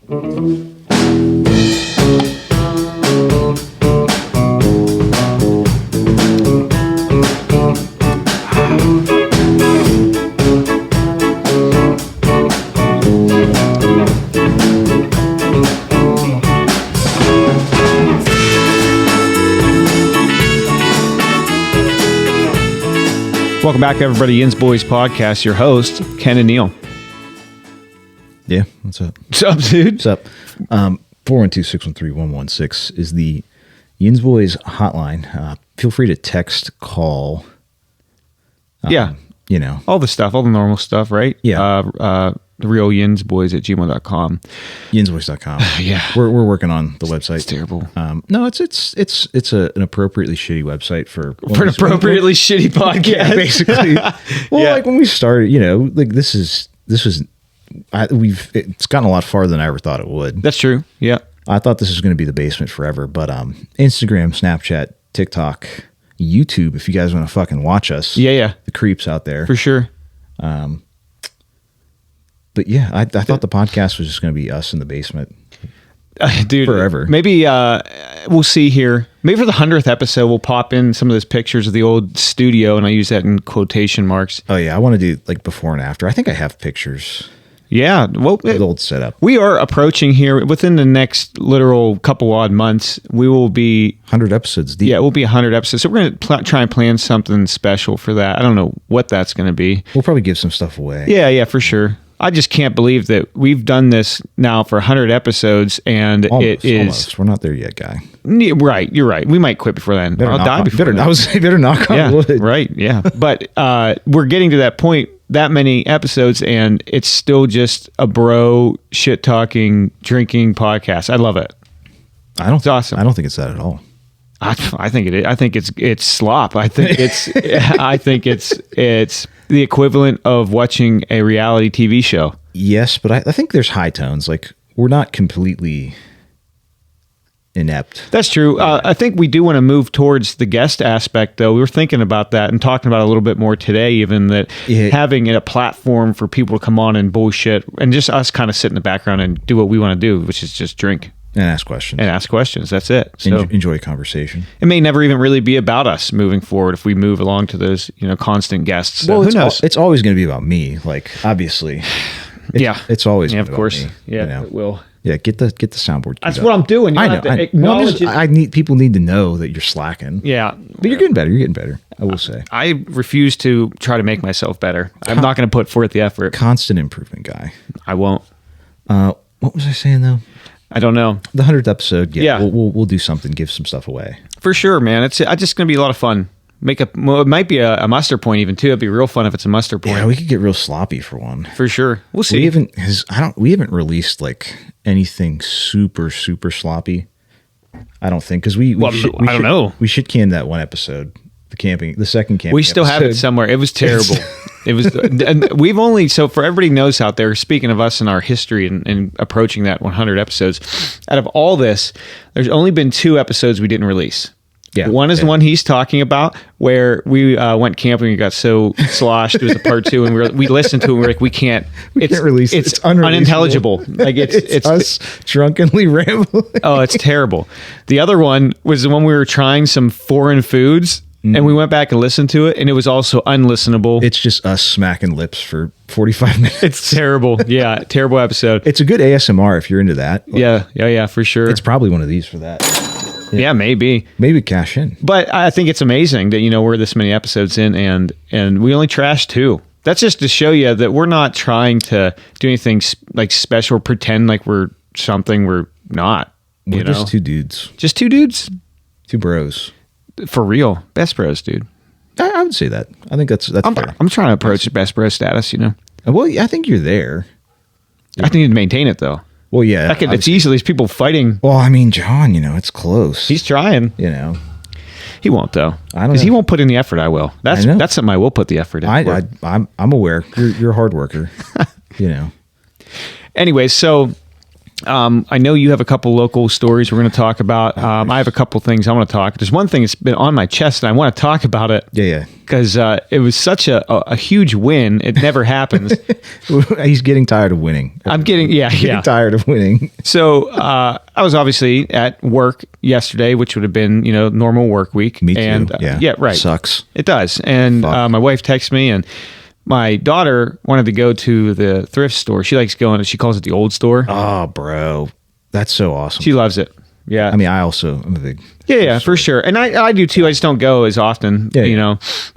Welcome back, everybody. Yins Boys Podcast. Your host, Ken and Neil. Yeah, what's up? What's up, dude? What's up? 412-613-116 is the Yins Boys hotline. Feel free to text, call. Yeah. You know. All the stuff, all the normal stuff, right? Yeah. The real yinsboys@gmail.com. Yinsboys.com. Yeah. We're working on the website. It's terrible. No, it's an appropriately shitty website for an appropriately shitty podcast. Yeah, basically. Well, Yeah. like when we started, you know, like it's gotten a lot farther than I ever thought it would. That's true. Yeah. I thought this was going to be the basement forever, but Instagram, Snapchat, TikTok, YouTube, if you guys want to fucking watch us. Yeah. The creeps out there. For sure. But yeah, I thought the podcast was just going to be us in the basement. Dude, Forever. Maybe we'll see here. Maybe for the 100th episode, we'll pop in some of those pictures of the old studio, and I use that in quotation marks. Oh yeah, I want to do like before and after. I think I have pictures Yeah. Well, of the old setup. we are approaching here within the next literal couple odd months. We will be 100 episodes deep. Yeah, we'll be 100 episodes. So we're going to try and plan something special for that. I don't know what that's going to be. We'll probably give some stuff away. Yeah, for sure. I just can't believe that we've done this now for 100 episodes, and it is... Almost. We're not there yet, guy. Right, you're right. We might quit before then. I'll die before then. I would say better knock on wood. Right, yeah. But we're getting to that point, that many episodes, and it's still just a bro shit-talking, drinking podcast. I love it. It's awesome. I don't think it's that at all. I think it is. I think it's slop. I think it's the equivalent of watching a reality TV show. Yes, but I think there's high tones. Like we're not completely inept. That's true. I think we do want to move towards the guest aspect, though. We were thinking about that and talking about it a little bit more today, even that having a platform for people to come on and bullshit and just us kind of sit in the background and do what we want to do, which is just drink. And ask questions. That's it. So enjoy a conversation. It may never even really be about us moving forward if we move along to those, constant guests. So well, who knows? It's always going to be about me. Like obviously, it's always of course. Me, yeah, it will. Yeah, get the soundboard. That's what I'm doing. You have to acknowledge it. People need to know that you're slacking. Yeah, but you're getting better. You're getting better. I will say. I refuse to try to make myself better. I'm not going to put forth the effort. Constant improvement, guy. I won't. What was I saying though? I don't know. The 100th episode. Yeah. We'll do something. Give some stuff away. For sure, man. It's just going to be a lot of fun. It might be a muster point even too. It'd be real fun if it's a muster point. Yeah, we could get real sloppy for one. For sure. We'll see. We haven't released like anything super super sloppy. I don't think because I don't know. We should can that one episode. The second camping. We still have it somewhere. It was terrible. It was, and we've only, so for everybody knows out there, speaking of us and our history and approaching that 100 episodes, out of all this, there's only been 2 episodes we didn't release. Yeah. One is the one he's talking about where we went camping and got so sloshed. It was a part 2 and we listened to it and we're like, we can't release it. It's unintelligible. Like it's us drunkenly rambling. Oh, it's terrible. The other one was the one we were trying some foreign foods. And we went back and listened to it, and it was also unlistenable. It's just us smacking lips for 45 minutes. It's terrible. Yeah, terrible episode. It's a good ASMR if you're into that. Yeah, for sure. It's probably one of these for that. Yeah, maybe. Maybe cash in. But I think it's amazing that, we're this many episodes in, and we only trashed 2. That's just to show you that we're not trying to do anything like special, pretend like we're something we're not. We're just 2 dudes. Just 2 dudes? 2 bros. For real. Best bros, dude. I would say that. I think that's fair. I'm trying to approach best bro status, Well, I think you're there. I need to maintain it, though. Well, yeah. It's easy. There's people fighting. Well, I mean, John, it's close. He's trying. He won't, though. Because he won't put in the effort. I will. That's something I will put the effort in. I'm aware. You're a hard worker. Anyway, so I know you have a couple local stories we're going to talk about. I have a couple things I want to talk. There's one thing that's been on my chest, and I want to talk about it. Yeah. Because it was such a huge win. It never happens. He's getting tired of winning. I'm getting tired of winning. So I was obviously at work yesterday, which would have been normal work week. Me too. And, yeah, right. Sucks. It does. And my wife texted me, and my daughter wanted to go to the thrift store. She likes going. She calls it the old store. Oh, bro, that's so awesome. She loves it. Yeah. I mean, I'm a big. Yeah, for sure. And I do too. I just don't go as often,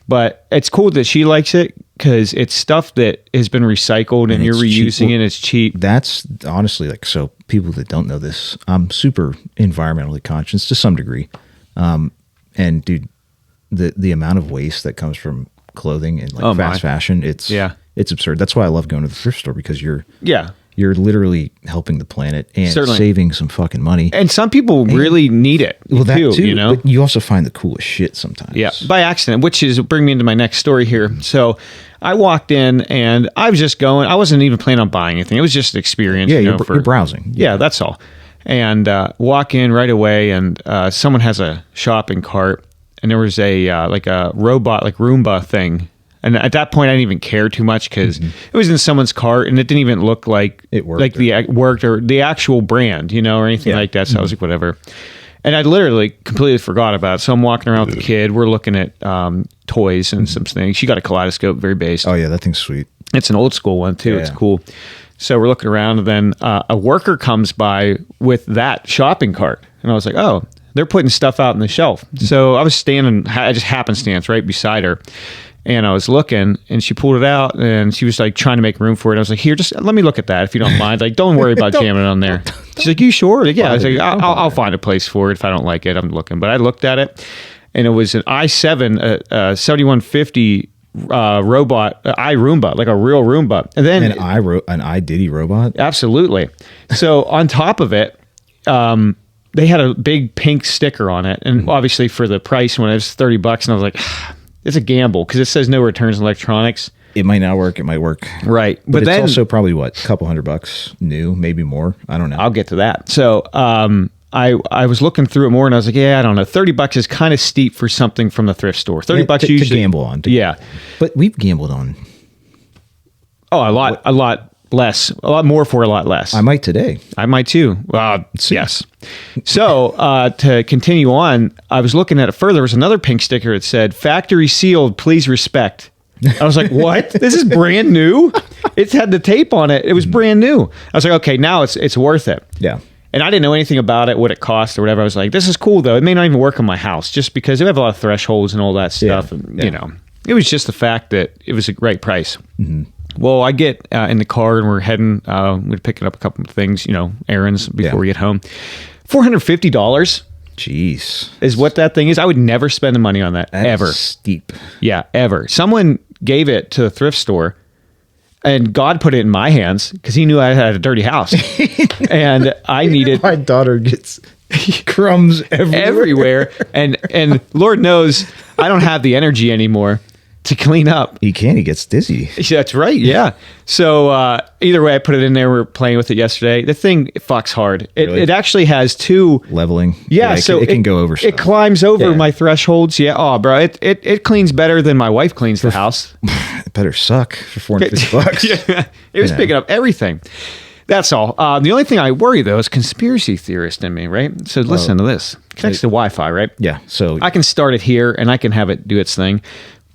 But it's cool that she likes it because it's stuff that has been recycled and you're reusing it. And it's cheap. That's honestly so people that don't know this, I'm super environmentally conscious to some degree. And dude, the amount of waste that comes from clothing and fast fashion, it's absurd. That's why I love going to the thrift store, because you're literally helping the planet and saving some fucking money. And some people really need it. Well, that too, but you also find the coolest shit sometimes. Yeah, by accident, which is bring me into my next story here. So I walked in and I was just going. I wasn't even planning on buying anything. It was just an experience. Yeah, you're browsing. Yeah, that's all. And walk in right away, and someone has a shopping cart, and there was a robot, like Roomba thing. And at that point, I didn't even care too much because it was in someone's cart, and it didn't even look like it worked, worked or the actual brand, or anything like that. So I was like, whatever. And I literally completely forgot about it. So I'm walking around with the kid. We're looking at toys and some things. She got a kaleidoscope, very based. Oh yeah, that thing's sweet. It's an old school one too. Yeah. It's cool. So we're looking around, and then a worker comes by with that shopping cart, and I was like, oh, they're putting stuff out on the shelf. So I was standing, I just happenstance right beside her. And I was looking, and she pulled it out, and she was like trying to make room for it. I was like, "Here, just let me look at that if you don't mind. Like, don't worry about jamming it on there." She's like, "You sure?" Like, yeah. I was like, "I'll find a place for it if I don't like it. I'm looking." But I looked at it, and it was an i7 7150 robot iRoomba, like a real Roomba, and then an iDiddy robot. Absolutely. So on top of it, they had a big pink sticker on it, and obviously for the price, when it was $30, and I was like, it's a gamble because it says no returns in electronics. It might not work. It might work. Right. But it's also probably a couple $100 new, maybe more. I don't know. I'll get to that. So I was looking through it more, and I was like, yeah, I don't know. $30 is kind of steep for something from the thrift store. $30 usually to gamble on. But we've gambled on. Oh, a lot less. A lot more for a lot less. I might today. I might too. Yes. So to continue on, I was looking at it further. There was another pink sticker. It said, "Factory sealed, please respect." I was like, what? This is brand new? It had the tape on it. It was brand new. I was like, okay, now it's worth it. Yeah. And I didn't know anything about it, what it cost or whatever. I was like, this is cool though. It may not even work on my house just because they have a lot of thresholds and all that stuff. Yeah. And, it was just the fact that it was a great price. Mm-hmm. Well, I get in the car and we're heading, we're picking up a couple of things, errands before we get home. $450. Jeez. Is what that thing is. I would never spend the money on that ever. Steep. Yeah, ever. Someone gave it to the thrift store, and God put it in my hands because he knew I had a dirty house. And I needed... My daughter gets crumbs everywhere. And Lord knows I don't have the energy anymore to clean up. He gets dizzy. That's right, yeah. So either way, I put it in there. We were playing with it yesterday. The thing fucks hard. It actually has two... Leveling. Yeah, so it can go over stuff. It climbs over my thresholds. Yeah, oh, bro, it cleans better than my wife cleans the house. It better suck for $450. Yeah, it was picking up everything. That's all. The only thing I worry, though, is conspiracy theorist in me, right? So listen to this. Connects to Wi-Fi, right? Yeah, so... I can start it here, and I can have it do its thing.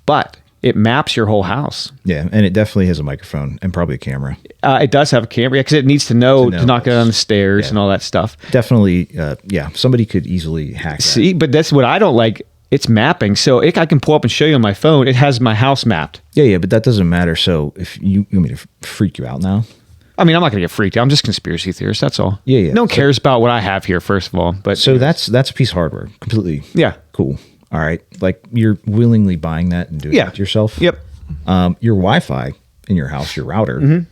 But it maps your whole house. Yeah, and it definitely has a microphone and probably a camera. It does have a camera because it needs to know to not get on the stairs and all that stuff. Definitely, somebody could easily hack that. See, but that's what I don't like. It's mapping. So I can pull up and show you on my phone. It has my house mapped. Yeah, but that doesn't matter. So if you want me to freak you out now? I mean, I'm not going to get freaked out. I'm just conspiracy theorist. That's all. Yeah. No one cares about what I have here, first of all. But so that's a piece of hardware. Completely. Yeah. Cool. All right. Like you're willingly buying that and doing it yourself. Yep. Your Wi-Fi in your house, your router,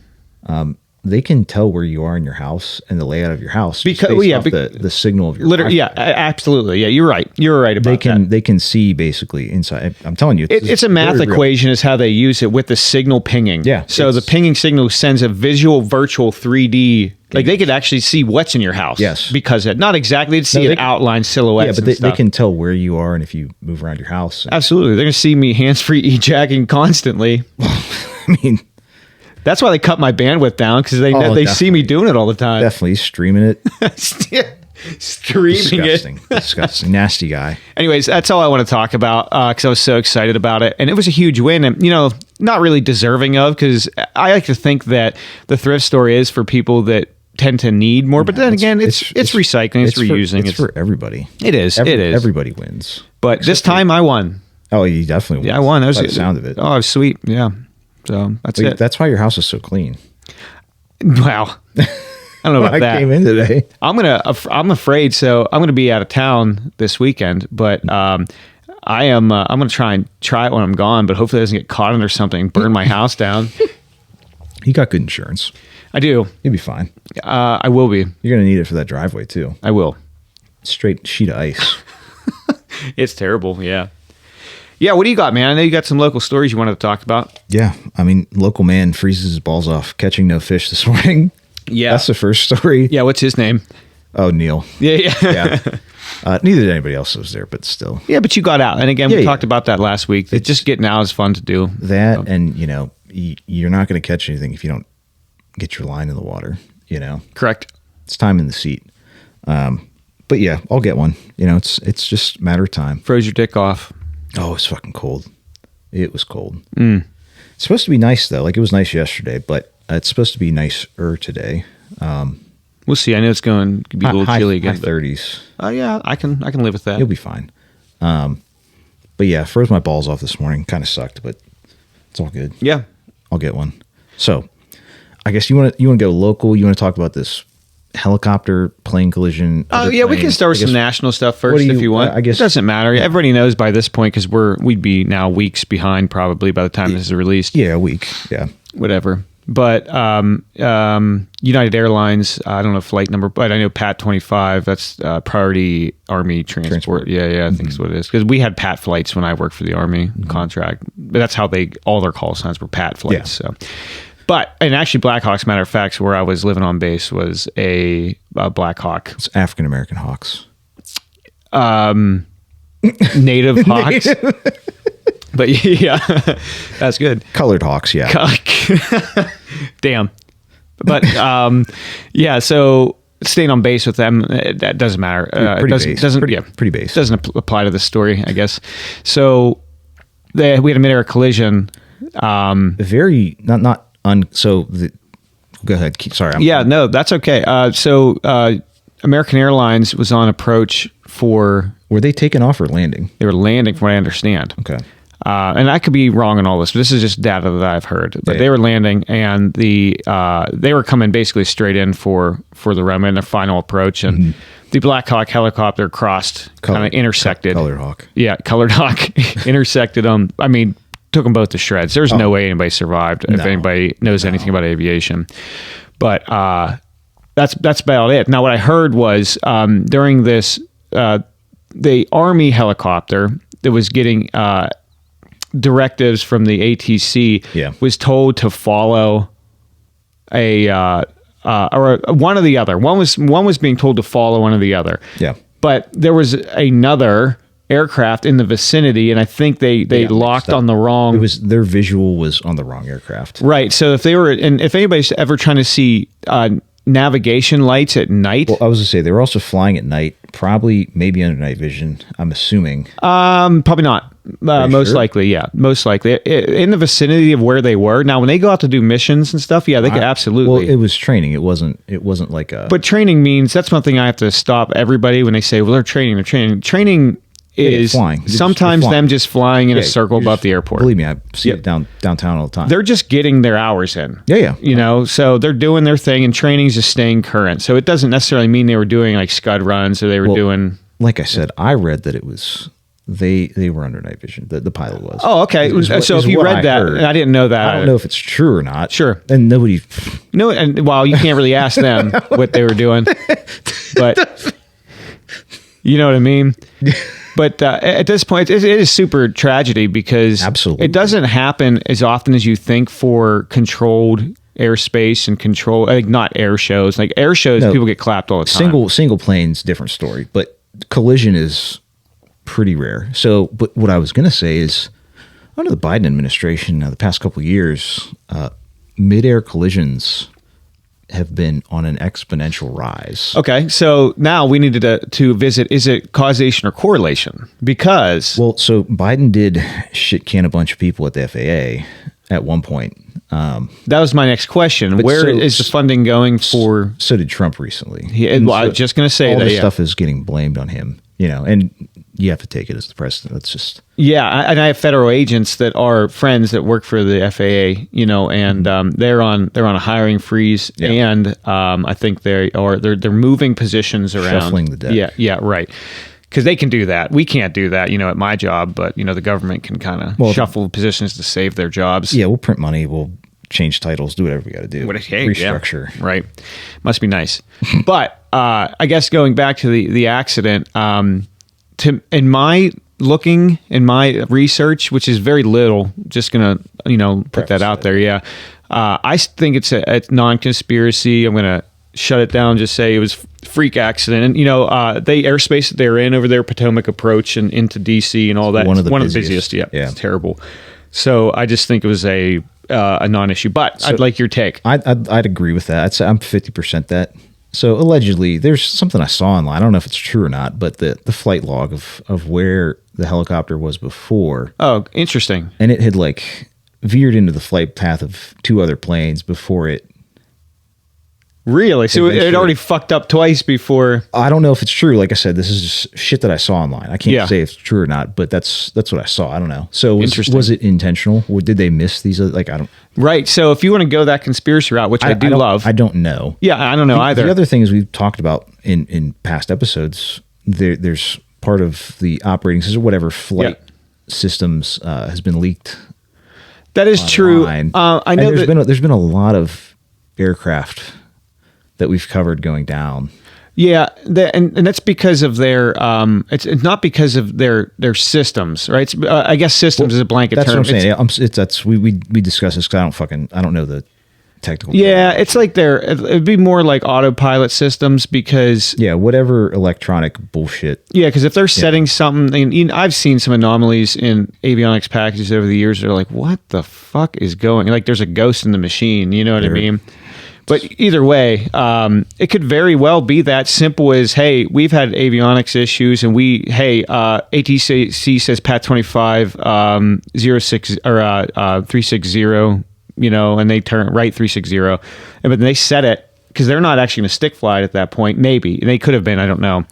they can tell where you are in your house and the layout of your house because the signal of your Wi-Fi. Yeah, absolutely. Yeah, you're right. You're right about that. They can see basically inside. I'm telling you, it's a math equation is how they use it with the signal pinging. Yeah. So the pinging signal sends a visual virtual 3D Like they could actually see what's in your house. Yes. Because not exactly, they'd see an outline silhouette. Yeah, but they can tell where you are and if you move around your house. Absolutely. They're going to see me hands-free e-jacking constantly. I mean, that's why they cut my bandwidth down, because they know they see me doing it all the time. Definitely streaming it. Streaming disgusting, it. Disgusting. Nasty guy. Anyways, that's all I want to talk about, because I was so excited about it. And it was a huge win, and, not really deserving of, because I like to think that the thrift store is for people that tend to need more. But then again, it's recycling, it's reusing. It's for everybody. It is. It is. Everybody wins. But this time I won. Oh, you definitely won. Yeah, I won. That was the sound of it. Oh, sweet. Yeah. So that's it. That's why your house is so clean. Wow. I don't know about that. I came in today. I'm afraid. So I'm gonna be out of town this weekend, but I'm gonna try it when I'm gone. But hopefully it doesn't get caught under something and burn my house down. You got good insurance. I do. You'll be fine. I will be. You're gonna need it for that driveway too. I will. Straight sheet of ice. It's terrible. Yeah. Yeah. What do you got, man? I know you got some local stories you wanted to talk about. Yeah. I mean, local man freezes his balls off catching no fish this morning. Yeah. That's the first story. Yeah. What's his name? Oh, Neil. Yeah. Neither did anybody else that was there, but still. Yeah, but you got out. And again, we talked about that last week. That just getting out is fun to do. That, and, you're not going to catch anything if you don't get your line in the water, Correct. It's time in the seat. But yeah, I'll get one. It's just a matter of time. Froze your dick off. Oh, it's fucking cold. It was cold. It's supposed to be nice, though. Like, it was nice yesterday, but it's supposed to be nicer today. We'll see. I know it's going to be a little chilly again. High 30s. Oh, yeah. I can live with that. You'll be fine. But yeah, froze my balls off this morning. Kind of sucked, but it's all good. Yeah. I'll get one. So, I guess you want to go local. You want to talk about this helicopter plane collision? Oh yeah, we can start with some national stuff first if you want. I guess it doesn't matter. Yeah. Everybody knows by this point, because we'd be now weeks behind probably by the time this is released. Yeah, a week. Yeah, whatever. But United Airlines, I don't know flight number, but I know PAT 25. That's Priority Army Transport. Yeah, I think that's what it is. Because we had PAT flights when I worked for the Army contract, but that's how all their call signs were PAT flights. Yeah. So. But, and actually Blackhawks, matter of fact, where I was living on base was a Black Hawk. It's African-American Hawks. Native Hawks. But yeah, that's good. Colored Hawks, yeah. Damn. But yeah, so staying on base with them, that doesn't matter. Pretty base. Doesn't apply to the story, I guess. So we had a mid-air collision. Very go ahead. Sorry. No, that's okay. So American Airlines was on approach for. Were they taking off or landing? They were landing, from what I understand. Okay. And I could be wrong on all this, but this is just data that I've heard. But they were landing, and they were coming basically straight in for the runway in their final approach, and the Black Hawk helicopter kind of intersected. Colored Hawk. Yeah, Colored Hawk intersected them. I mean, took them both to shreds. There's no way anybody survived if anybody knows anything about aviation. But that's about it. Now, what I heard was during this, the Army helicopter that was getting directives from the ATC was told to follow one or the other. One was being told to follow one or the other. Yeah. But there was another aircraft in the vicinity, and I think they locked on the wrong. Their visual was on the wrong aircraft. Right. So if anybody's ever trying to see navigation lights at night. Well, I was going to say they were also flying at night, maybe under night vision, I'm assuming. Probably not. Most likely, yeah. Most likely. In the vicinity of where they were. Now, when they go out to do missions and stuff, yeah, they could absolutely. Well, it was training. It wasn't like a. But training means, that's one thing I have to stop everybody when they say, well, they're training. Training is flying. Sometimes them just flying in a circle above the airport. Believe me, I see it downtown all the time. They're just getting their hours in. Yeah. So they're doing their thing, and training's just staying current. So it doesn't necessarily mean they were doing like scud runs, or they were doing. Like I said, I read that it was they were under night vision. The pilot was. Oh, okay. So if you read that, I didn't know that. I don't know if it's true or not. Sure. And nobody. No, and well, you can't really ask them what they were doing, but you know what I mean. But at this point, it is super tragedy, because Absolutely. it doesn't happen as often as you think for controlled airspace and control, like not air shows. Like air shows, No. people get clapped all the time. Single planes, different story, but collision is pretty rare. So, but what I was going to say is, under the Biden administration, the past couple of years, mid-air collisions have been on an exponential rise. Okay, so now we needed to visit, is it causation or correlation? Because... Well, so Biden did shit can a bunch of people at the FAA at one point. That was my next question. Where is the funding going for... So did Trump recently. Well, I was just going to say all that, this stuff is getting blamed on him, and you have to take it as the president. That's just... Yeah, and I have federal agents that are friends that work for the FAA, and they're on a hiring freeze, and I think they're moving positions around, shuffling the deck. Yeah, right. Because they can do that. We can't do that, at my job, but the government can kind of shuffle positions to save their jobs. Yeah, we'll print money, we'll change titles, do whatever we got to do. Restructure. Yeah, right. Must be nice. But I guess going back to the accident, in my research, which is very little, just gonna put that out there. Yeah, I think it's a non-conspiracy. I'm gonna shut it down. Just say it was freak accident. And the airspace that they're in over there, Potomac Approach and into DC and all that. One of the busiest. Yeah, it's terrible. So I just think it was a non-issue. But I'd like your take. I'd agree with that. I'd say I'm 50% that. So allegedly, there's something I saw online. I don't know if it's true or not, but the flight log of where the helicopter was before. Oh, interesting. And it had veered into the flight path of two other planes before it. Really? So it already fucked up twice before. I don't know if it's true. Like I said, this is just shit that I saw online. I can't say if it's true or not, but that's what I saw. I don't know. So was it intentional? Or did they miss these? I don't. Right. So if you want to go that conspiracy route, which I love. I don't know. Yeah, I don't know either. The other thing is we've talked about in past episodes, there's part of the operating system, whatever flight systems has been leaked. That is true. I know there's been a lot of aircraft that we've covered going down. Yeah, and that's because of their. It's not because of their systems, right? I guess systems is a blanket term. That's what I'm saying. We discussed this because I don't know the technical. Yeah, term. It's like it'd be more like autopilot systems because. Yeah, whatever electronic bullshit. Yeah, because if they're setting something, I've seen some anomalies in avionics packages over the years. They're like, what the fuck is going? Like, there's a ghost in the machine. You know what I mean? But either way, it could very well be that simple as, hey, we've had avionics issues, and ATC says Pat 25 06 or 360, and they turn right 360, but they set it because they're not actually going to stick fly it at that point. Maybe they could have been, I don't know,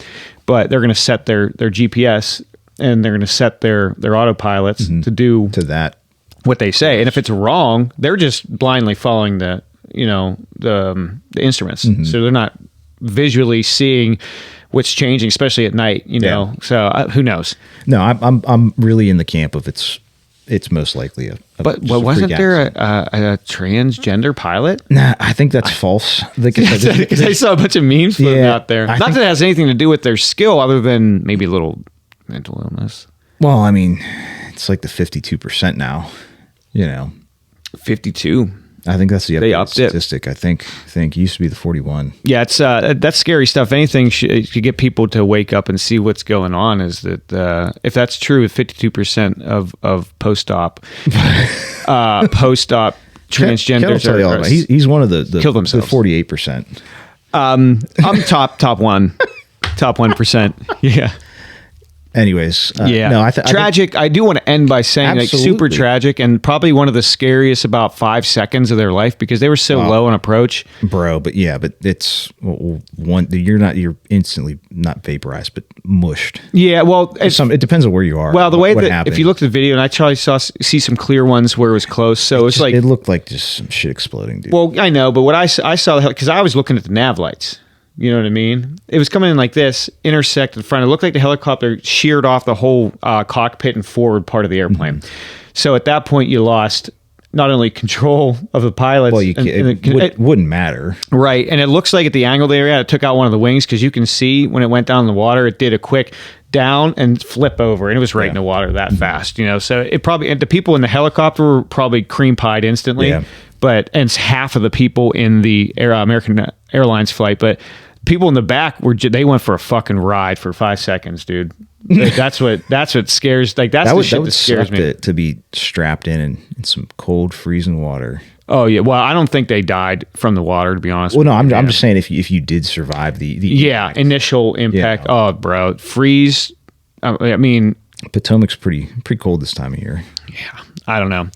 but they're going to set their GPS and they're going to set their autopilots to do to that what they say, and if it's wrong, they're just blindly following the instruments. So they're not visually seeing what's changing, especially at night, so who knows? No, I'm really in the camp of it's most likely but wasn't there a transgender pilot? Nah, I think that's false. Because I saw a bunch of memes floating out there. Not that it has anything to do with their skill other than maybe a little mental illness. Well, I mean, it's like the 52% now, 52. I think that's the updated statistic. I think it used to be the 41. Yeah, it's that's scary stuff. Anything to get people to wake up and see what's going on is that if that's true, 52% of post-op transgenders he's one of the kill themselves. The 48%. I'm top 1%. Yeah. Anyways, no, tragic. I do want to end by saying super tragic and probably one of the scariest about 5 seconds of their life because they were so low on approach, bro. But it's one. You're instantly not vaporized, but mushed. Yeah, well, it depends on where you are. Well, the way that if you look at the video, and I probably see some clear ones where it was close, so it's like it looked like just some shit exploding, dude. Well, I know, but what I saw because I was looking at the nav lights. You know what I mean? It was coming in like this, intersect in front. It looked like the helicopter sheared off the whole cockpit and forward part of the airplane. So at that point, you lost not only control of the pilots. Well, it wouldn't matter. Right. And it looks like at the angle they were at, it took out one of the wings because you can see when it went down in the water, it did a quick down and flip over, and it was right in the water that fast. So it probably, and the people in the helicopter were probably cream pied instantly. Yeah. and it's half of the people in the American Airlines flight, but people in the back they went for a fucking ride for 5 seconds, dude. Like, that's what scares. Like that's the shit that scares me. To be strapped in some cold, freezing water. Oh yeah, well, I don't think they died from the water, to be honest. Well, no, I'm just saying if you did survive the initial impact. Yeah. Oh, bro, freeze. I mean, Potomac's pretty cold this time of year. Yeah, I don't know.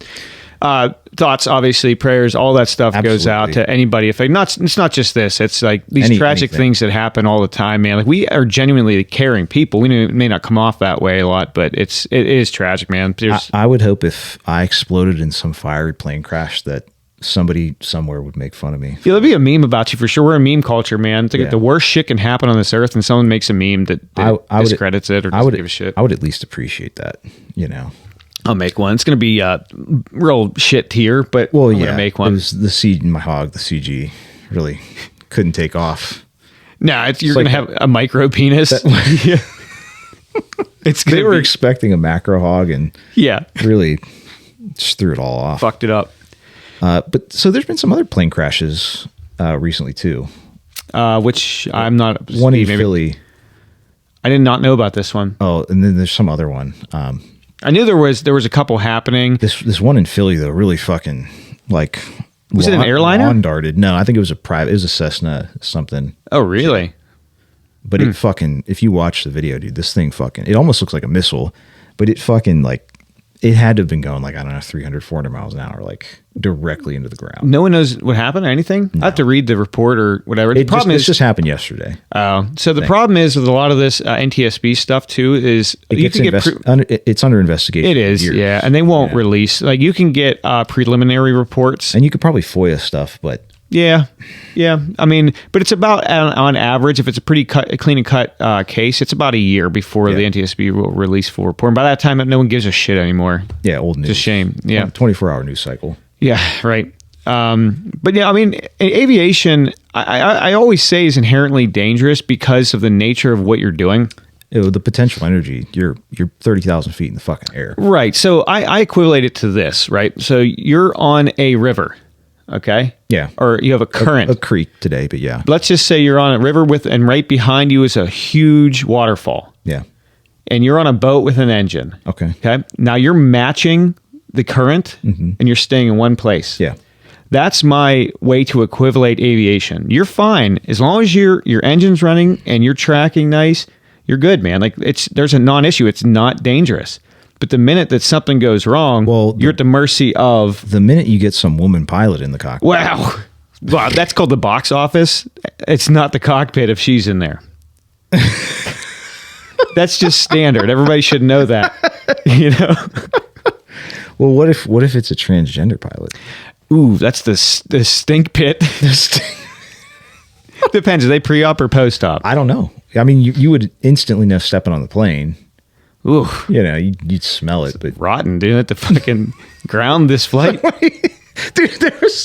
Thoughts, obviously, prayers, all that stuff goes out to anybody. It's not just this. It's like these tragic things that happen all the time, man. Like, we are genuinely caring people. We may not come off that way a lot, but it is tragic, man. I would hope if I exploded in some fiery plane crash that somebody somewhere would make fun of me. Yeah, there'll be a meme about you for sure. We're a meme culture, man. It's like the worst shit can happen on this earth, and someone makes a meme that discredits it or doesn't give a shit. I would at least appreciate that, you know. I'll make one. It's going to be real shit tier, but I'm going to make one. It was my hog, the CG, really couldn't take off. Nah, you're going to have a micro penis. They were expecting a macro hog and really just threw it all off. Fucked it up. But so there's been some other plane crashes recently too. Which I'm not. One in Philly. I did not know about this one. Oh, and then there's some other one. I knew there was a couple happening. This one in Philly though, really fucking like. Was it an airliner? Lawn darted. No, I think it was it was a Cessna something. Oh, really? But it fucking, if you watch the video, dude, this thing fucking, it almost looks like a missile, but it fucking like, it had to have been going like, I don't know, 300, 400 miles an hour, like directly into the ground. No one knows what happened or anything? No. I have to read the report or whatever. The problem is, this just happened yesterday. Oh, so the problem is with a lot of this NTSB stuff too is it's under investigation. It is, yeah, and they won't release. Like, you can get preliminary reports, and you could probably FOIA stuff, but yeah. I mean, but it's about on average, if it's a pretty clean and cut case, it's about a year before the NTSB will release full report. And by that time, no one gives a shit anymore. Yeah, old news. It's a shame. Yeah, 24-hour news cycle. Yeah, right. But yeah, I mean, aviation, I always say, is inherently dangerous because of the nature of what you're doing. The potential energy, you're 30,000 feet in the fucking air. Right. So I equate it to this, right? So you're on a river. Okay. Yeah. Or you have a current. A creek today, but yeah. Let's just say you're on a river and right behind you is a huge waterfall. Yeah. And you're on a boat with an engine. Okay. Okay. Now you're matching the current and you're staying in one place. Yeah. That's my way to equivalent aviation. You're fine as long as your engine's running and you're tracking nice. You're good, man. Like, there's a non-issue. It's not dangerous. But the minute that something goes wrong, you're at the mercy of... The minute you get some woman pilot in the cockpit. Wow. Well, that's called the box office. It's not the cockpit if she's in there. That's just standard. Everybody should know that. You know? Well, what if it's a transgender pilot? Ooh, that's the stink pit. Depends. Are they pre-op or post-op? I don't know. I mean, you would instantly know stepping on the plane. Ooh, you know, you'd smell it, but rotten, dude. At the fucking ground this flight, dude. There was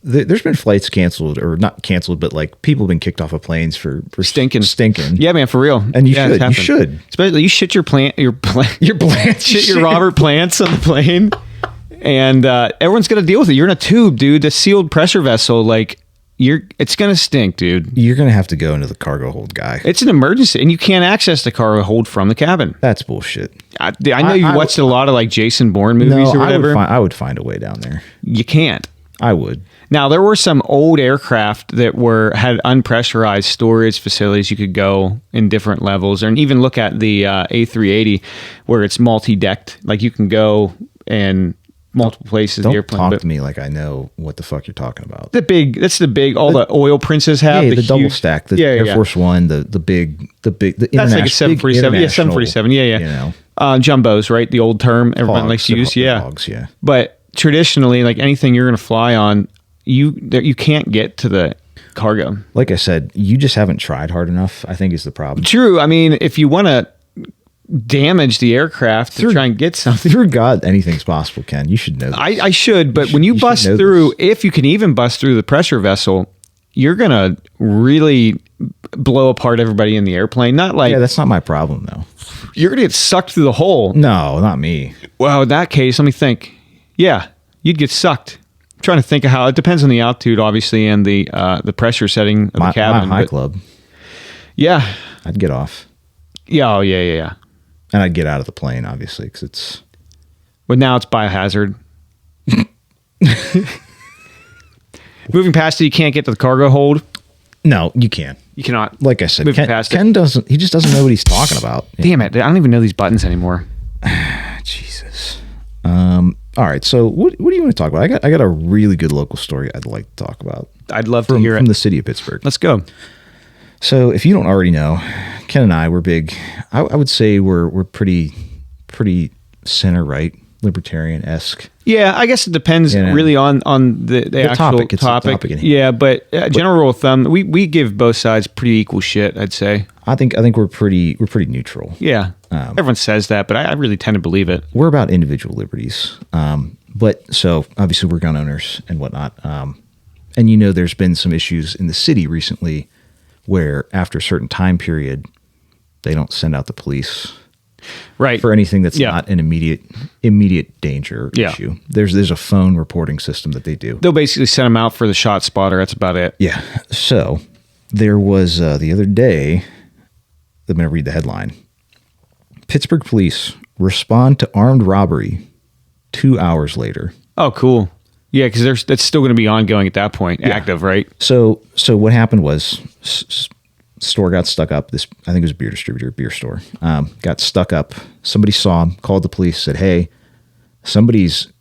there's been flights canceled or not canceled, but like people have been kicked off of planes for stinking. Yeah, man, for real. And you should, especially you shit your plants, shit your Robert plants on the plane, and everyone's gonna deal with it. You're in a tube, dude. The sealed pressure vessel, like. It's gonna stink, dude. You're gonna have to go into the cargo hold, guy. It's an emergency, and you can't access the cargo hold from the cabin. That's bullshit. I know you watched a lot of like Jason Bourne movies or whatever. I would find a way down there. You can't. I would. Now there were some old aircraft that had unpressurized storage facilities. You could go in different levels, and even look at the A380 where it's multi-decked. Like you can go and. Multiple places. Don't talk to me like I know what the fuck you're talking about. That's the big. All the oil princes have. Yeah, the double stack. The Air Force One. The big. The that's like a 747. Yeah, 747. Yeah. You know, jumbos, right? The old term everyone likes to use. Yeah. Hogs, yeah. But traditionally, like anything you're going to fly on, you can't get to the cargo. Like I said, you just haven't tried hard enough, I think is the problem. True. I mean, if you want to damage the aircraft to try and get something. Through God, anything's possible, Ken. You should know this. I should, but when you bust through, if you can even bust through the pressure vessel, you're going to really blow apart everybody in the airplane. Not like... Yeah, that's not my problem, though. You're going to get sucked through the hole. No, not me. Well, in that case, let me think. Yeah, You'd get sucked. I'm trying to think of how it depends on the altitude, obviously, and the pressure setting of the cabin. My high club. Yeah. I'd get off. Yeah. Oh, yeah. And I'd get out of the plane, obviously, because it's. But now it's biohazard. Moving past it, you can't get to the cargo hold. No, you can't. You cannot. Like I said, Ken doesn't. He just doesn't know what he's talking about. Damn it! I don't even know these buttons anymore. Jesus. All right. So what do you want to talk about? I got a really good local story I'd like to talk about. I'd love to hear it from the city of Pittsburgh. Let's go. So if you don't already know, Ken and I, we're big. I would say we're pretty center right, libertarian-esque. Yeah, I guess it depends really on the actual topic. Yeah, but general rule of thumb, we give both sides pretty equal shit, I'd say. I think we're pretty neutral. Yeah, everyone says that, but I really tend to believe it. We're about individual liberties. But so obviously we're gun owners and whatnot. And there's been some issues in the city recently where after a certain time period, they don't send out the police. Right. For anything that's not an immediate danger issue. There's a phone reporting system that they do. They'll basically send them out for the shot spotter. That's about it. Yeah. So there was the other day, I'm going to read the headline. Pittsburgh police respond to armed robbery 2 hours later. Oh, cool. Yeah, because that's still going to be ongoing at that point, active, right? So what happened was store got stuck up. This, I think it was a beer distributor, beer store, got stuck up. Somebody saw him, called the police, said, "Hey, somebody's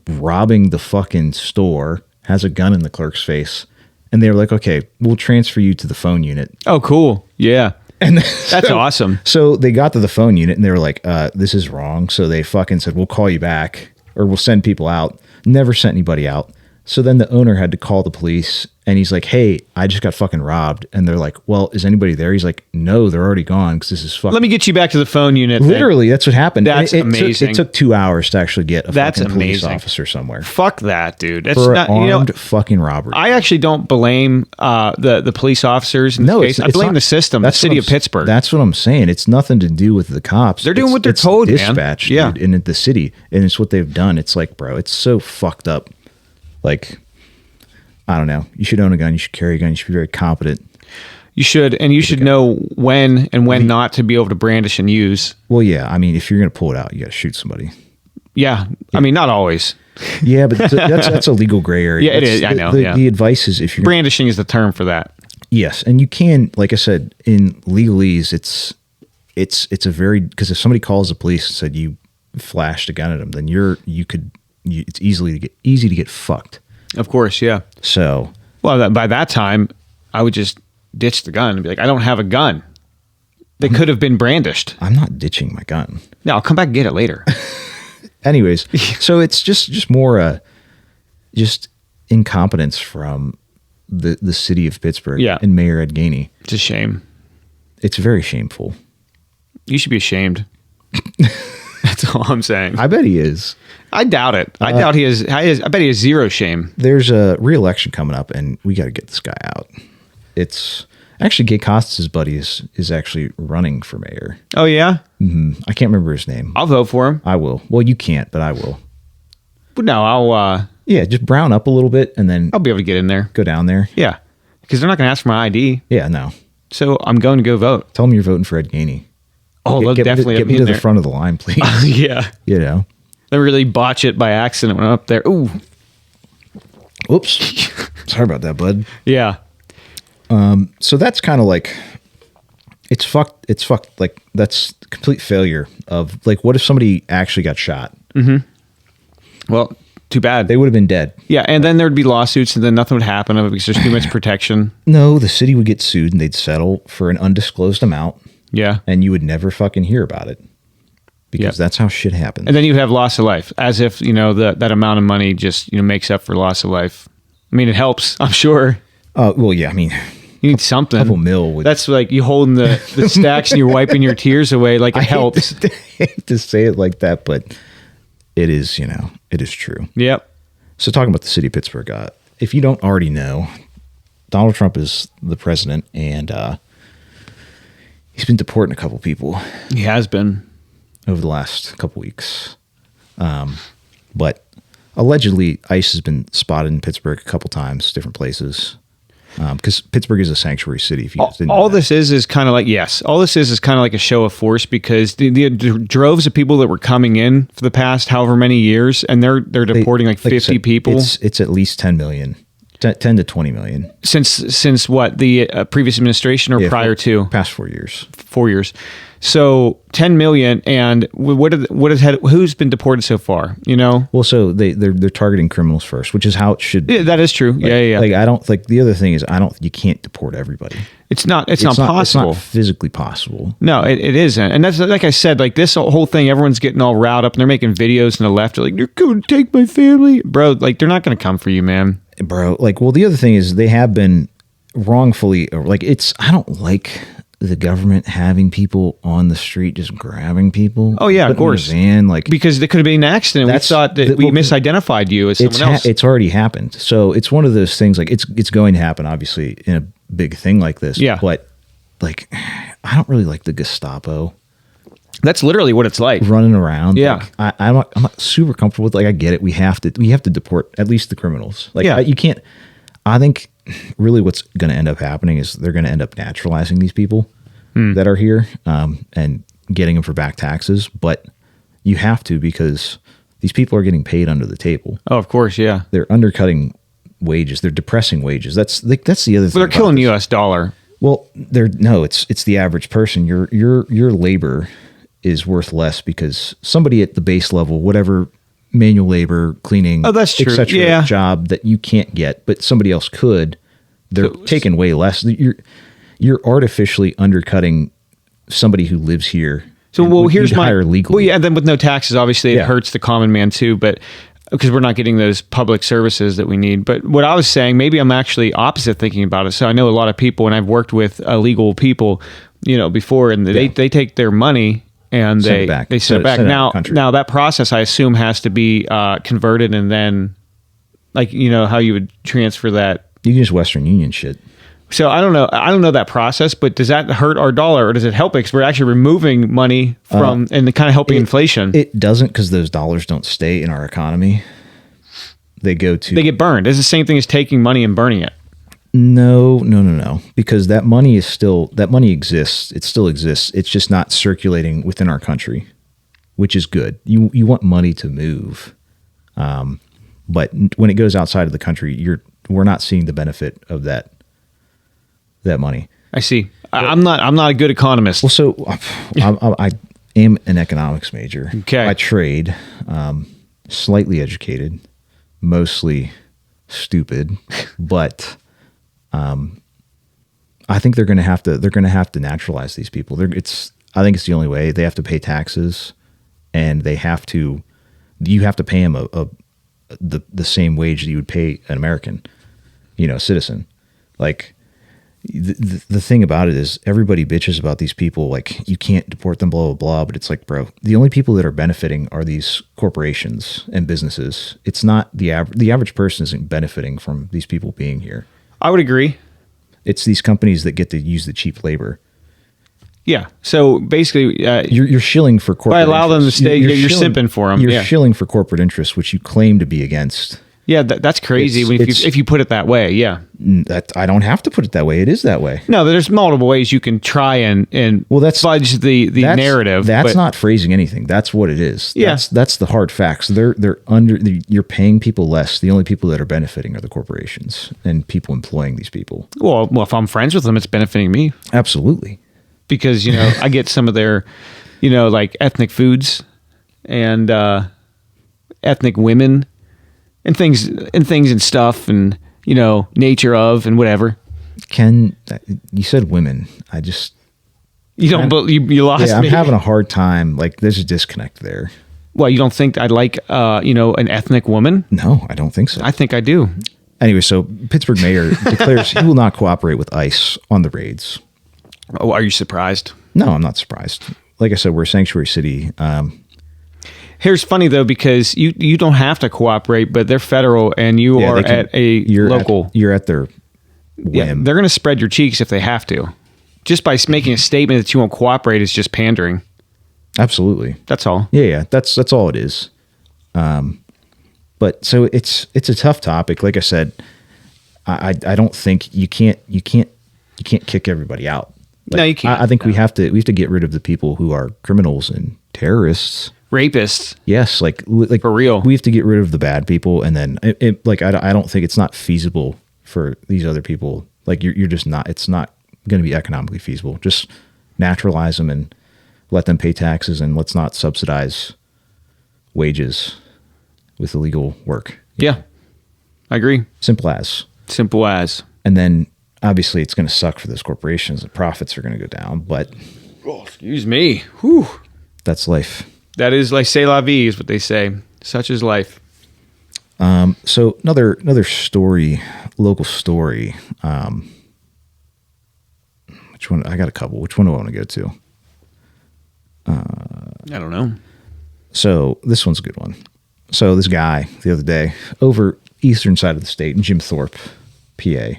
robbing the fucking store, has a gun in the clerk's face." And they were like, "Okay, we'll transfer you to the phone unit." Oh, cool. Yeah. And that's awesome. So they got to the phone unit and they were like, "This is wrong." So they fucking said, "We'll call you back or we'll send people out." Never sent anybody out. So then the owner had to call the police and he's like, "Hey, I just got fucking robbed." And they're like, "Well, is anybody there?" He's like, "No, they're already gone because this is fucking." Let me get you back to the phone unit. Literally, that's what happened. That's amazing. It took 2 hours to actually get a fucking police officer somewhere. Fuck that, dude. That's for not armed fucking robbery. I actually don't blame the police officers in this case. I blame the system, the city of Pittsburgh. That's what I'm saying. It's nothing to do with the cops. They're doing what they're told, man. Dispatch, dude, in the city, and it's what they've done. It's like, bro, it's so fucked up. Like, I don't know. You should own a gun. You should carry a gun. You should be very competent. You should, and you should know when and when not to be able to brandish and use. Well, yeah. I mean, if you're going to pull it out, you got to shoot somebody. Yeah. I mean, not always. Yeah, but that's a legal gray area. Yeah, it is. I know. The advice is if you're brandishing is the term for that. Yes, and you can, like I said, in legalese, it's a very, because if somebody calls the police and said you flashed a gun at them, then it's easy to get fucked. Of course, yeah. So, well, by that time, I would just ditch the gun and be like, "I don't have a gun." They could have been brandished. I'm not ditching my gun. No, I'll come back and get it later. Anyways, so it's just more just incompetence from the city of Pittsburgh and Mayor Ed Gainey. It's a shame. It's very shameful. You should be ashamed. That's all I'm saying. I bet he is. I doubt it. I doubt he is. I bet he has zero shame. There's a re-election coming up, and we got to get this guy out. It's actually Gay Costas' buddy is actually running for mayor. Oh yeah. Mm-hmm. I can't remember his name. I'll vote for him. I will. Well, you can't, but I will. But no, I'll. Yeah, just brown up a little bit, and then I'll be able to get in there. Go down there. Yeah, because they're not going to ask for my ID. Yeah, no. So I'm going to go vote. Tell them you're voting for Ed Gainey. Oh, they'll definitely get me to the front of the line, please. Yeah. You know. They really botch it by accident when I'm up there. Ooh. Oops. Sorry about that, bud. Yeah. So that's kind of like, it's fucked. It's fucked. Like, that's complete failure of, like, what if somebody actually got shot? Mm-hmm. Well, too bad. They would have been dead. Yeah, and then there'd be lawsuits, and then nothing would happen because there's too much protection. No, the city would get sued, and they'd settle for an undisclosed amount. Yeah. And you would never fucking hear about it. Because that's how shit happens. And then you have loss of life, as if, that amount of money just, makes up for loss of life. I mean, it helps, I'm sure. Well, yeah, I mean, you need something. A couple mil. That's like you holding the stacks and you're wiping your tears away. Like it helps. I hate to say it like that, but it is, it is true. Yep. So talking about the city of Pittsburgh, if you don't already know, Donald Trump is the president, and he's been deporting a couple people. He has been. Over the last couple weeks. But allegedly ICE has been spotted in Pittsburgh a couple times, different places. Because Pittsburgh is a sanctuary city. If you guys didn't know all that. this is kind of like, yes, all this is kind of like a show of force, because the droves of people that were coming in for the past however many years, and they're deporting like 50 said, people. It's at least 10 million, 10 to 20 million since what, the previous administration, or prior to past 4 years. 4 years. So 10 million, and who's been deported so far? You know, Well, so they're targeting criminals first, which is how it should be. yeah, that is true. Yeah. Like I don't like, the other thing is you can't deport everybody. It's not possible. It's not physically possible. No, it isn't. And that's, like I said, like this whole thing, everyone's getting all riled up and they're making videos on the left. They're like, you're going to take my family. Bro, like they're not going to come for you, man. Bro, like, well, the other thing is they have been wrongfully, like, I don't like the government having people on the street just grabbing people. Oh yeah, of course. Like, because there could have been an accident. We thought that we misidentified you as someone else. It's already happened. So it's one of those things, like it's going to happen, obviously, in a big thing like this. Yeah. But like, I don't really like the Gestapo. That's literally what it's like. Running around. Yeah. Like, I'm not super comfortable with, like, I get it. We have to deport at least the criminals. Like, yeah. You can't, I think really what's going to end up happening is they're going to end up naturalizing these people that are here, and getting them for back taxes. But you have to, because these people are getting paid under the table. Oh, of course. Yeah. They're undercutting wages. They're depressing wages. That's the other thing. But they're killing the US dollar. Well, it's the average person. Your labor is worth less because somebody at the base level, whatever manual labor, cleaning, that's true. etc. Yeah. job that you can't get, but somebody else could, they're taking way less. You're artificially undercutting somebody who lives here. So, here's my hire legally. Well, yeah, and then with no taxes, obviously it hurts the common man too, but because we're not getting those public services that we need. But what I was saying, maybe I'm actually opposite thinking about it. So I know a lot of people, and I've worked with illegal people, before, and they take their money and they send it back. Now that process, I assume, has to be converted, and then, like, how you would transfer that. You can just Western Union shit. So I don't know that process, but does that hurt our dollar, or does it help it? Because we're actually removing money from and kind of helping inflation. It doesn't, because those dollars don't stay in our economy. They get burned. It's the same thing as taking money and burning it. No. Because that money exists. It still exists. It's just not circulating within our country, which is good. You want money to move. But when it goes outside of the country, we're not seeing the benefit of that money. I see. I'm not a good economist. Well, so I am an economics major. Okay. By trade, slightly educated, mostly stupid, but I think they're going to have to naturalize these people. I think it's the only way. They have to pay taxes, and you have to pay them the same wage that you would pay an American, citizen. Like, the thing about it is, everybody bitches about these people, like, you can't deport them, blah, blah, blah. But it's like, bro, the only people that are benefiting are these corporations and businesses. It's not the average person isn't benefiting from these people being here. I would agree. It's these companies that get to use the cheap labor. Yeah. So basically, you're shilling for corporate. By allow them to stay, you're simping for them. You're shilling for corporate interests, which you claim to be against. Yeah, that's crazy if you put it that way. Yeah, that I don't have to put it that way. It is that way. No, there's multiple ways you can try and fudge the narrative. That's not phrasing anything. That's what it is. Yeah, that's the hard facts. You're paying people less. The only people that are benefiting are the corporations and people employing these people. Well, if I'm friends with them, it's benefiting me. Absolutely, because I get some of their, like ethnic foods and ethnic women. And things and stuff, and nature of and whatever. Ken, you said women. You lost me. I'm having a hard time. Like, there's a disconnect there. Well, you don't think I'd like an ethnic woman? No, I don't think so. I think I do. Anyway, so Pittsburgh mayor declares he will not cooperate with ICE on the raids. Oh, are you surprised? No, I'm not surprised. Like I said, we're a sanctuary city. Here's funny though, because you don't have to cooperate, but they're federal and you're at a local. You're at their whim. Yeah, they're going to spread your cheeks if they have to. Just by making a statement that you won't cooperate is just pandering. Absolutely. That's all. Yeah. That's all it is. But so it's a tough topic. Like I said, I don't think you can't kick everybody out. Like, no, you can't. I think we have to get rid of the people who are criminals and terrorists, rapists. Yes, like for real. We have to get rid of the bad people, and then I don't think it's not feasible for these other people. Like you're just not. It's not going to be economically feasible. Just naturalize them and let them pay taxes, and let's not subsidize wages with illegal work. Yeah, I agree. Simple as. And then obviously it's going to suck for those corporations. The profits are going to go down, but excuse me. Whew. That's life. That is like c'est la vie is what they say. Such is life. So another story, local story. Which one? I got a couple. Which one do I want to go to? I don't know. So this one's a good one. So this guy the other day over eastern side of the state in Jim Thorpe, PA,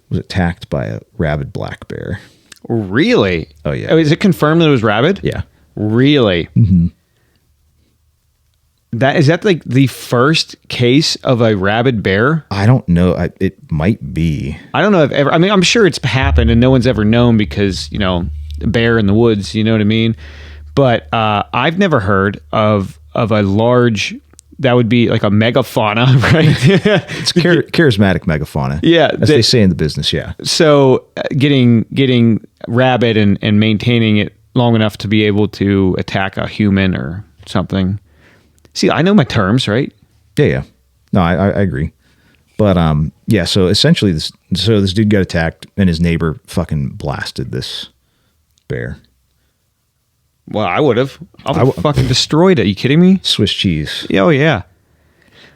was attacked by a rabid black bear. Really? Oh, yeah. Oh, is it confirmed that it was rabid? Yeah. Really? Mm-hmm. Is that like the first case of a rabid bear? I don't know. It might be. I don't know if ever. I mean, I'm sure it's happened and no one's ever known because, a bear in the woods, you know what I mean? But I've never heard of a large, that would be like a megafauna, right? It's charismatic megafauna. Yeah. As they say in the business, yeah. So getting rabid and maintaining it long enough to be able to attack a human or something. See, I know my terms, right? Yeah. No, I agree. But yeah, so essentially this dude got attacked and his neighbor fucking blasted this bear. Well, I would have. I would fucking destroyed it. Are you kidding me? Swiss cheese. Oh, yeah.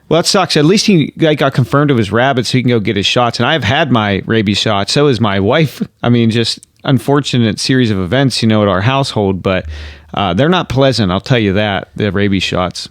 Well, that sucks. At least he got confirmed it was rabid so he can go get his shots. And I've had my rabies shot. So is my wife. I mean, just unfortunate series of events, at our household. But they're not pleasant. I'll tell you that, the rabies shots.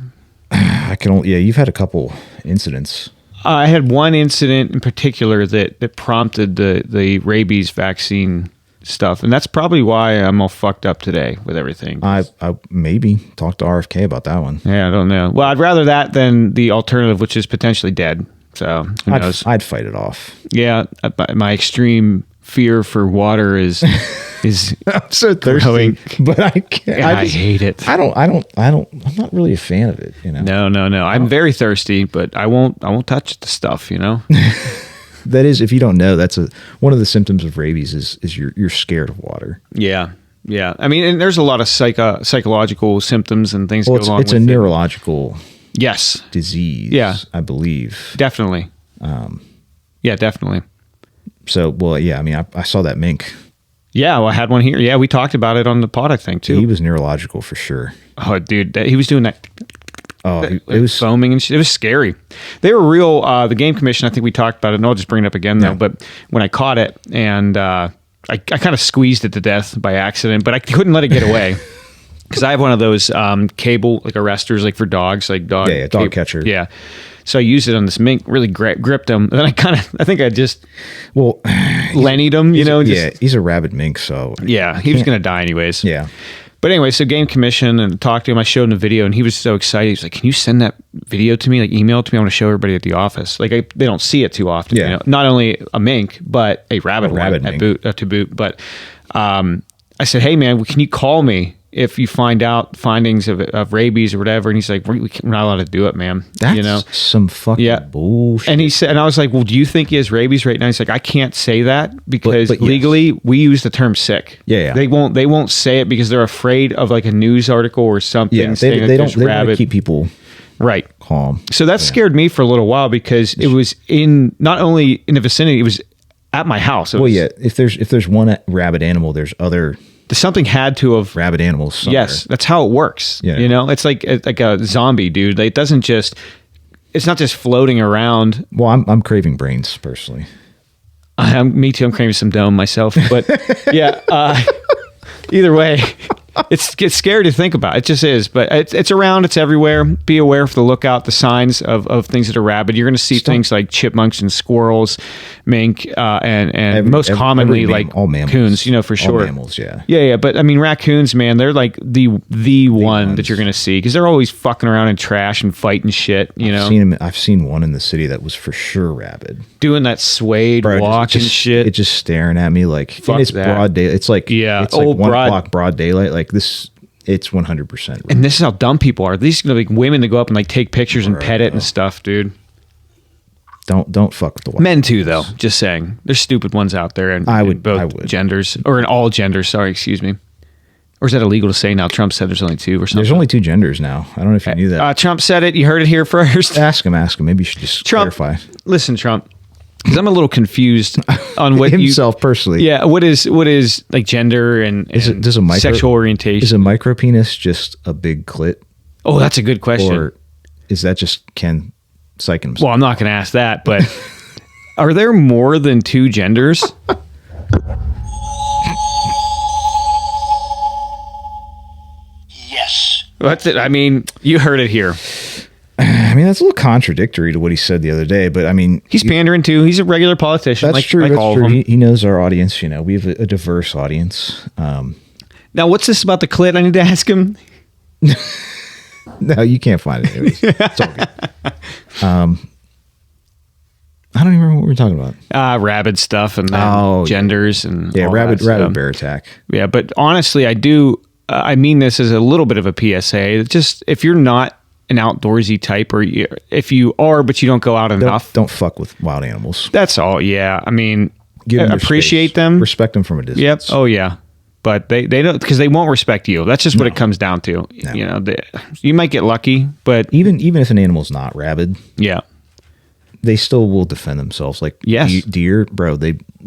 You've had a couple incidents. I had one incident in particular that prompted the rabies vaccine stuff, and that's probably why I'm all fucked up today with everything. I maybe talk to RFK about that one. Yeah, I don't know. Well, I'd rather that than the alternative, which is potentially dead. So who knows? I'd fight it off. Yeah, my extreme fear for water is I'm so thirsty, but I can't. Yeah, I hate it. I'm not really a fan of it. No. I'm very thirsty, but I won't touch the stuff. That is, if you don't know, that's one of the symptoms of rabies is you're scared of water. Yeah. I mean, and there's a lot of psychological symptoms and things. Well, go along it's a neurological disease. Yeah, I believe definitely. Yeah, definitely. So, well, yeah. I mean, I saw that mink. Yeah, well, I had one here. Yeah, we talked about it on the pod, I think, too. He was neurological for sure. Oh, dude, he was doing that. Oh, it was foaming and shit. It was scary. They were real. The Game Commission, I think we talked about it, and I'll just bring it up again though. But when I caught it, and I kind of squeezed it to death by accident, but I couldn't let it get away because I have one of those cable like arresters, like for dogs, like dog dog catcher. Yeah. So I used it on this mink, really gripped him. And then I think I just Lennied him, he's a rabid mink, so yeah, he was going to die anyways. Yeah. But anyway, so Game Commission and talked to him. I showed him a video and he was so excited. He was like, can you send that video to me? Like email it to me. I want to show everybody at the office. Like they don't see it too often. Yeah. Not only a mink, but a rabbit to boot. But I said, hey man, can you call me if you find out findings of rabies or whatever? And he's like, we're not allowed to do it, man. That's some fucking bullshit. And he said, and I was like, well, do you think he has rabies right now? He's like, I can't say that because legally we use the term sick. Yeah. They won't say it because they're afraid of like a news article or something. Yeah, they don't want to keep people calm. So that scared me for a little while because it was not only in the vicinity, it was at my house. If there's one rabid animal, there's other. Something had to have rabid animals somewhere. Yes, that's how it works. Yeah. It's like a zombie, dude. It doesn't just. It's not just floating around. Well, I'm craving brains personally. Me too. I'm craving some dome myself, but yeah. Either way, It's scary to think about. It just is, but it's around. It's everywhere. Be aware for the lookout, the signs of things that are rabid. You're going to see things like chipmunks and squirrels, mink, and most commonly like all mammals. coons. You know, for sure. All mammals, yeah. Yeah. But I mean, raccoons, man, they're like the one that you're going to see because they're always fucking around in trash and fighting shit. You know, I've seen one in the city that was for sure rabid, doing that suede walk and shit. It just staring at me like Fuck it's that. broad day. It's like it's like 1 o'clock broad daylight. Like this, it's 100%. And this is how dumb people are. These are like women that go up and like take pictures and pet it and stuff, dude. Don't fuck with the wild Men too, though. Just saying, there's stupid ones out there, and I in would both genders or in all genders. Sorry, excuse me. Or is that illegal to say now? Trump said there's only 2 or something. There's only 2 genders now. I don't know if you knew that. Trump said it. You heard it here first. Ask him. Maybe you should just clarify. Listen, Trump, because I'm a little confused on what himself personally. Yeah, what is like gender and sexual orientation? Is a micro penis just a big clit? Oh, that's a good question. Or is that just Ken psyching himself? Well, I'm not going to ask that, but are there more than 2 genders? Yes. That's it. I mean, you heard it here. I mean, that's a little contradictory to what he said the other day, but I mean, he's pandering too. He's a regular politician. That's like, true. Like that's all true. Of them. He knows our audience. You know, we have a diverse audience. Now, what's this about the clit? I need to ask him. No, you can't find it. Anyways. It's all good. I don't even remember what we were talking about. Rabid stuff and genders and rabid bear attack. Yeah, but honestly, I do. I mean this as a little bit of a PSA. Just if you're not an outdoorsy type, or if you are but you don't go out enough, don't fuck with wild animals. That's all. Yeah, I mean, appreciate them, them, respect them from a distance. Yep. Oh yeah. But they don't, because they won't respect you. That's just what it comes down to. No. You know, you might get lucky, but even if an animal's not rabid, yeah, they still will defend themselves. Like deer, bro.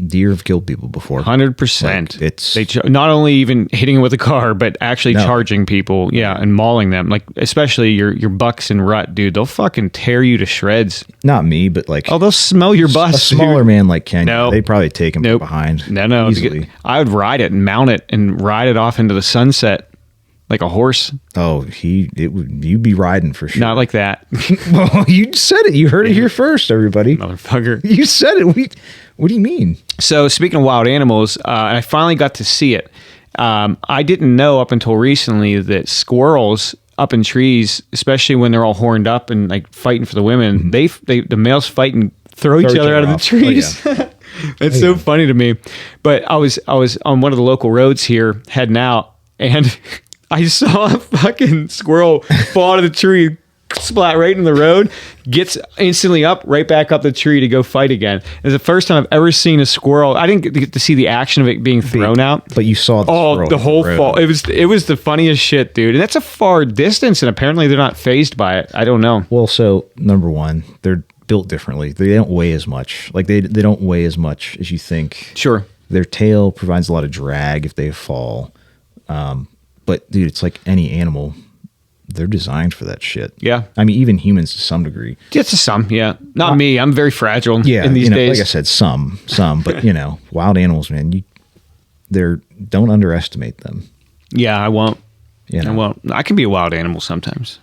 Deer have killed people before. 100%. Like, it's not only even hitting it with a car, but actually charging people. Yeah, and mauling them. Like especially your bucks and rut, dude. They'll fucking tear you to shreds. Not me, but like they'll smell your bus. A smaller man like Ken, they'd probably take him from behind. No, easily. I would ride it and mount it and ride it off into the sunset. Like a horse. Oh, you'd be riding for sure. Not like that. Well, you said it. You heard it here first, everybody. Motherfucker. You said it. What do you mean? So speaking of wild animals, I finally got to see it. I didn't know up until recently that squirrels up in trees, especially when they're all horned up and like fighting for the women, the males fight and throw each other out of the trees. Oh, yeah. It's so funny to me. But I was on one of the local roads here heading out, and I saw a fucking squirrel fall out of the tree, splat right in the road, gets instantly up, right back up the tree to go fight again. It's the first time I've ever seen a squirrel. I didn't get to see the action of it being thrown out, but you saw the whole fall. It was the funniest shit, dude. And that's a far distance, and apparently they're not fazed by it. I don't know. Well, so number one, they're built differently. They don't weigh as much. Like they don't weigh as much as you think. Sure. Their tail provides a lot of drag if they fall. But dude, it's like any animal. They're designed for that shit. Yeah. I mean, even humans to some degree. Just to some, yeah. Not me. I'm very fragile in these days. Like I said, some, but wild animals, man, don't underestimate them. Yeah, I won't. I won't. I can be a wild animal sometimes.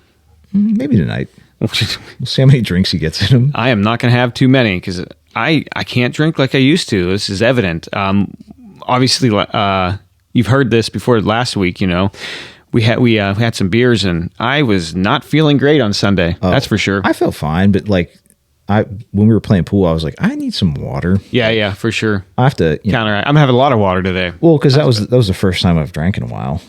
Maybe tonight. We'll see how many drinks he gets in him. I am not going to have too many because I can't drink like I used to. This is evident. Obviously, you've heard this before last week, we had some beers and I was not feeling great on Sunday. That's for sure. I felt fine, but when we were playing pool, I was like, I need some water. Yeah, for sure. I have to counteract. I'm having a lot of water today. Well, because that was the first time I've drank in a while.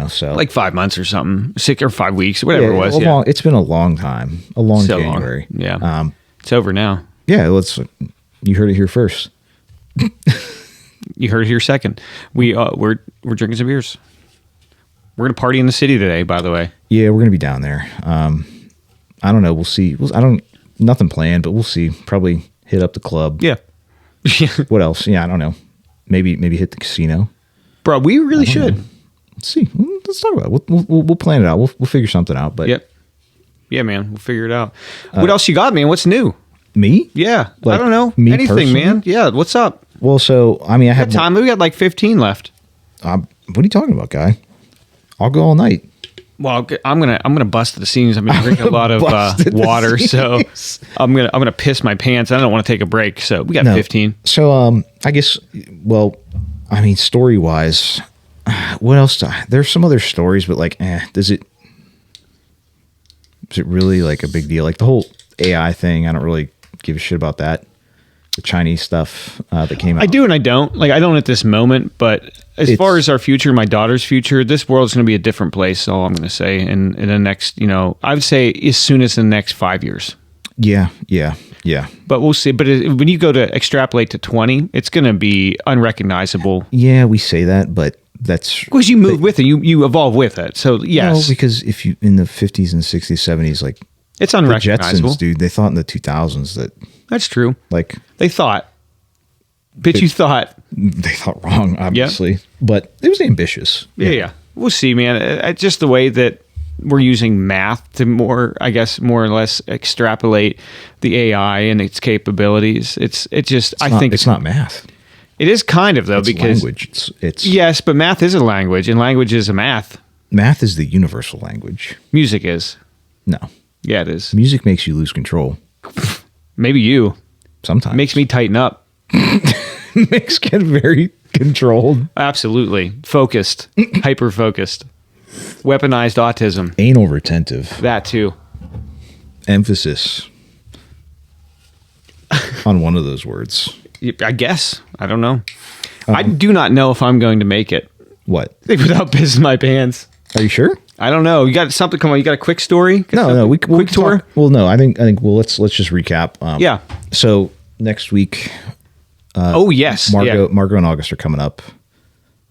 So like 5 months or something, 6 or 5 weeks, whatever it was. It's been a long time, a long January. Long. Yeah, it's over now. Yeah, you heard it here first. You heard it here second. We're drinking some beers. We're gonna party in the city today, by the way. Yeah, we're gonna be down there. I don't know. We'll see. Nothing planned, but we'll see. Probably hit up the club. Yeah. What else? Yeah, I don't know. Maybe hit the casino. Bro, we really should. Let's see. Let's talk about it. We'll plan it out. We'll figure something out. But yeah, man, we'll figure it out. What else you got, man? What's new? Me? Yeah, I don't know. Anything, personally? Man. Yeah, what's up? Well, so I mean, I have time. We got like 15 left. What are you talking about, guy? I'll go all night. Well, I'm gonna bust the seams. I've been drinking a lot of water, so I'm gonna piss my pants. I don't want to take a break, so we got 15. So I guess, well, I mean, story wise, what else? There's some other stories, but like, is it really like a big deal? Like the whole AI thing, I don't really give a shit about that. The Chinese stuff that came out. I do and I don't. Like, I don't at this moment, but as far as our future, my daughter's future, this world's going to be a different place. All I'm going to say in the next, I would say as soon as the next 5 years. Yeah. But we'll see. But when you go to extrapolate to 20, it's going to be unrecognizable. Yeah, we say that, but that's because you move with it, you evolve with it. So yes, no, because if you in the 50s and 60s, 70s, like it's unrecognizable, the Jetsons, dude. They thought in the 2000s that that's true. Like they thought, but you thought they thought wrong, obviously. Yeah. But it was ambitious. Yeah. We'll see, man. Just the way that we're using math to more or less extrapolate the AI and its capabilities. I think it's not math. It is kind of, though, it's because language. It's yes, but math is a language, and language is a math. Math is the universal language. Music is. No. Yeah, it is. Music makes you lose control. Maybe you. Sometimes. Makes me tighten up. Makes get very controlled. Absolutely. Focused. Hyper-focused. Weaponized autism. Anal retentive. That, too. Emphasis on one of those words. I guess. I don't know. I do not know if I'm going to make it. What? Without pissing my pants. Are you sure? I don't know. You got something? Come on. You got a quick story? No. We quick tour. No. I think. Well, let's just recap. Yeah. So next week. Yes. Margot and August are coming up.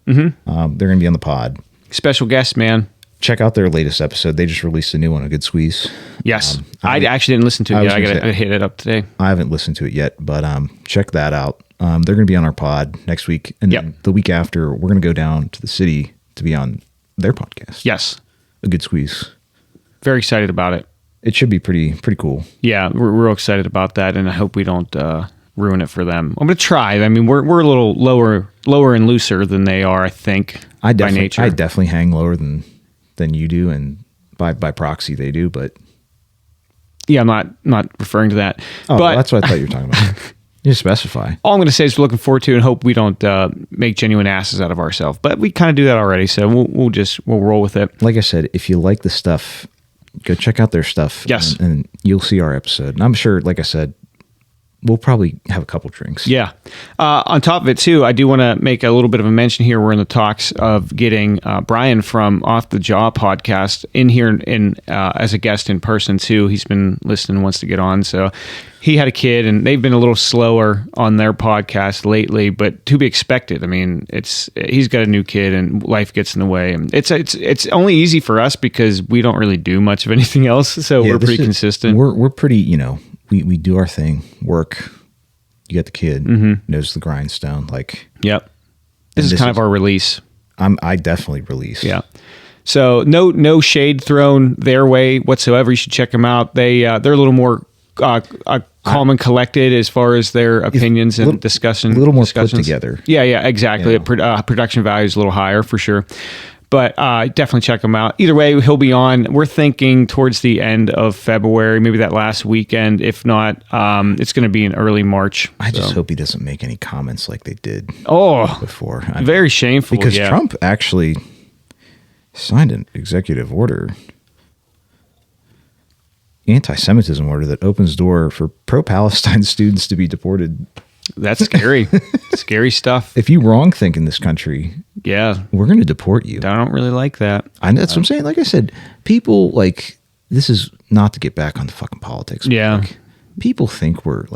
Mm-hmm. They're going to be on the pod. Special guest, man. Check out their latest episode. They just released a new one, A Good Squeeze. Yes. I actually didn't listen to it yet. I got to hit it up today. I haven't listened to it yet, but check that out. They're going to be on our pod next week. And then the week after, we're going to go down to the city to be on their podcast. Yes. A Good Squeeze. Very excited about it. It should be pretty cool. Yeah, we're real excited about that, and I hope we don't ruin it for them. I'm going to try. I mean, we're a little lower and looser than they are, I think, by nature. I definitely hang lower than you do, and by proxy they do, but yeah, I'm not referring to that. Oh, but that's what I thought you were talking about. You specify. All I'm going to say is we're looking forward to and hope we don't make genuine asses out of ourselves, but we kind of do that already, so we'll roll with it. Like I said, if you like the stuff, go check out their stuff. Yes, and you'll see our episode. And I'm sure, like I said, we'll probably have a couple drinks. Yeah. On top of it, too, I do want to make a little bit of a mention here. We're in the talks of getting Brian from Off the Jaw podcast in here as a guest in person, too. He's been listening, wants to get on. So he had a kid, and they've been a little slower on their podcast lately, but to be expected. I mean, he's got a new kid, and life gets in the way. And it's only easy for us because we don't really do much of anything else, so we're pretty consistent. We're pretty, we do our thing, work. You got the kid, knows the grindstone. Yep. This is kind of our release. I definitely release. Yeah. So no shade thrown their way whatsoever. You should check them out. They're a little more calm and collected as far as their opinions and discussions. A little more put together. Yeah, exactly. Production value is a little higher for sure. But definitely check him out. Either way, he'll be on. We're thinking towards the end of February, maybe that last weekend. If not, it's going to be in early March. I just hope he doesn't make any comments like they did before. Very shameful. Because Trump actually signed an executive order, anti-Semitism order, that opens door for pro-Palestine students to be deported. That's scary. Scary stuff. If you wrong think in this country, we're going to deport you. I don't really like that. I know, that's what I'm saying. Like I said, people this is not to get back on the fucking politics. Yeah. People think we're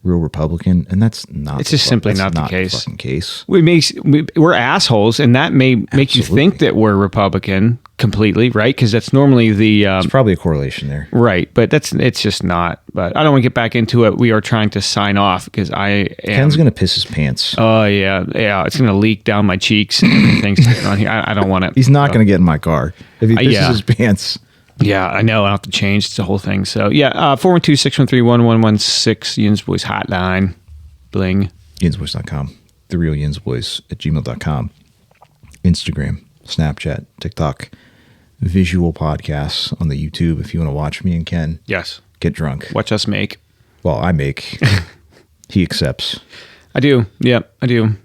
real Republican, and that's not. It's just simply not the case. The fucking case. We're assholes, and that may make you think that we're Republican completely, right? Because that's normally the. There's probably a correlation there, right? But it's just not. But I don't want to get back into it. We are trying to sign off because Ken's going to piss his pants. Oh yeah. It's going to leak down my cheeks and everything's going on here. I don't want it. He's not going to get in my car if he pisses his pants. Yeah, I know. I'll have to change. It's the whole thing. So, 412-613-1116, Yin's Boys Hotline. Bling. Yin'sBoys.com. TheRealYin'sBoys@gmail.com. Instagram. Snapchat, TikTok, visual podcasts on the YouTube if you want to watch me and Ken Yes. get drunk. Watch us make. Well, I make. He accepts. I do. Yeah, I do.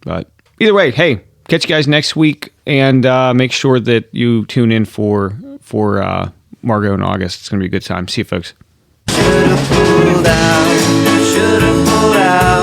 But either way, hey, catch you guys next week, and make sure that you tune in for Margot in August. It's going to be a good time. See you, folks. Should've pulled out.